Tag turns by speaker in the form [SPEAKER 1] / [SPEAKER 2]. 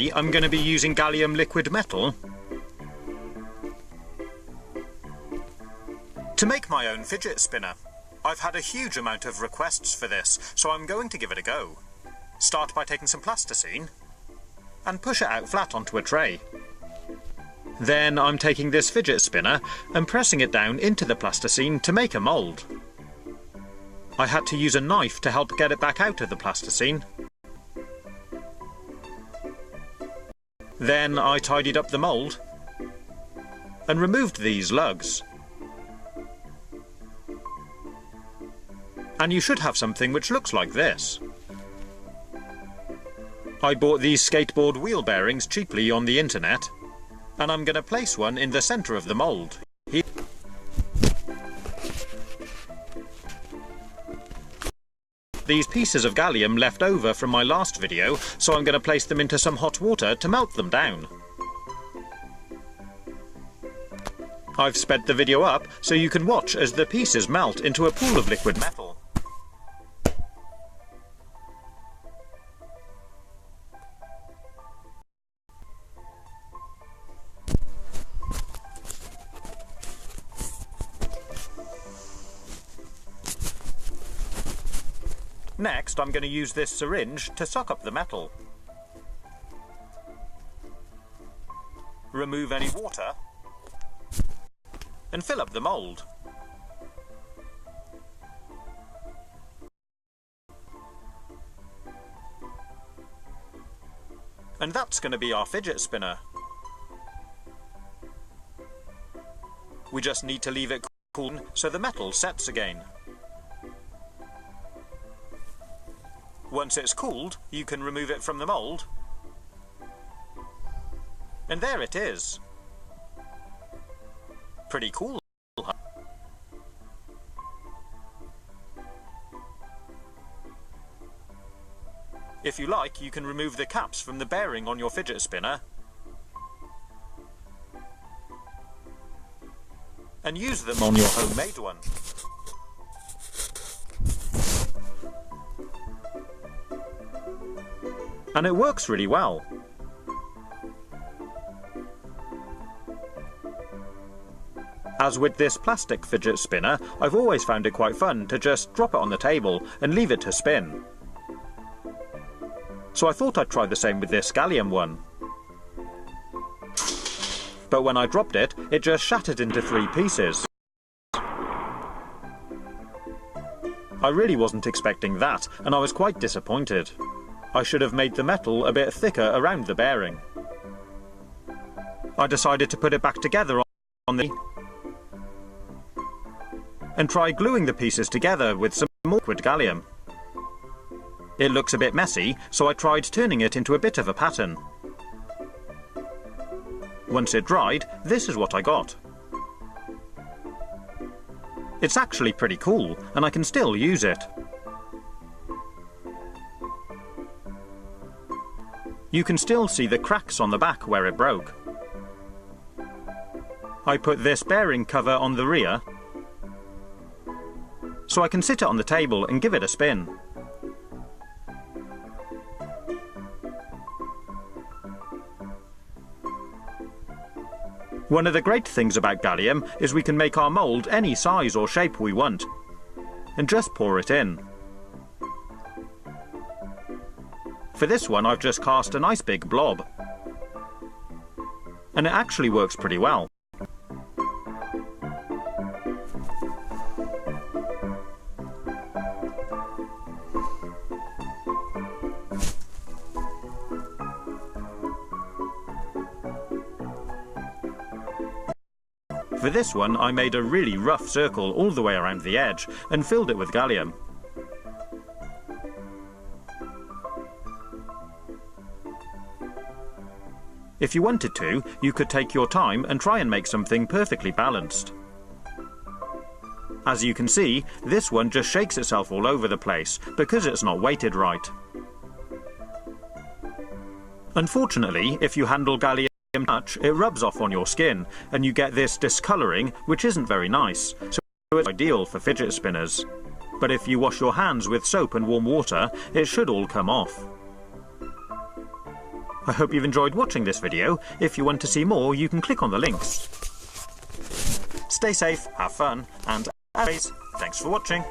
[SPEAKER 1] Today I'm going to be using gallium liquid metal to make my own fidget spinner. I've had a huge amount of requests for this, so I'm going to give it a go. Start by taking some plasticine and push it out flat onto a tray. Then I'm taking this fidget spinner and pressing it down into the plasticine to make a mould. I had to use a knife to help get it back out of the plasticine. Then I tidied up the mould and removed these lugs. And you should have something which looks like this. I bought these skateboard wheel bearings cheaply on the internet, and I'm going to place one in the centre of the mould. These pieces of gallium left over from my last video, so I'm going to place them into some hot water to melt them down. I've sped the video up so you can watch as the pieces melt into a pool of liquid metal. Next, I'm going to use this syringe to suck up the metal. Remove any water and fill up the mould. And that's going to be our fidget spinner. We just need to leave it cool so the metal sets again. Once it's cooled, you can remove it from the mould. And there it is. Pretty cool, huh? If you like, you can remove the caps from the bearing on your fidget spinner and use them on your homemade one. And it works really well. As with this plastic fidget spinner, I've always found it quite fun to just drop it on the table and leave it to spin. So I thought I'd try the same with this gallium one. But when I dropped it, it just shattered into 3 pieces. I really wasn't expecting that, and I was quite disappointed. I should have made the metal a bit thicker around the bearing. I decided to put it back together on the and try gluing the pieces together with some liquid gallium. It looks a bit messy, so I tried turning it into a bit of a pattern. Once it dried, this is what I got. It's actually pretty cool, and I can still use it. You can still see the cracks on the back where it broke. I put this bearing cover on the rear, so I can sit it on the table and give it a spin. One of the great things about gallium is we can make our mould any size or shape we want, and just pour it in. For this one, I've just cast a nice big blob. And it actually works pretty well. For this one, I made a really rough circle all the way around the edge and filled it with gallium. If you wanted to, you could take your time and try and make something perfectly balanced. As you can see, this one just shakes itself all over the place because it's not weighted right. Unfortunately, if you handle gallium much, it rubs off on your skin and you get this discolouring, which isn't very nice, so it's ideal for fidget spinners. But if you wash your hands with soap and warm water, it should all come off. I hope you've enjoyed watching this video. If you want to see more, you can click on the links. Stay safe, have fun, and as always, thanks for watching.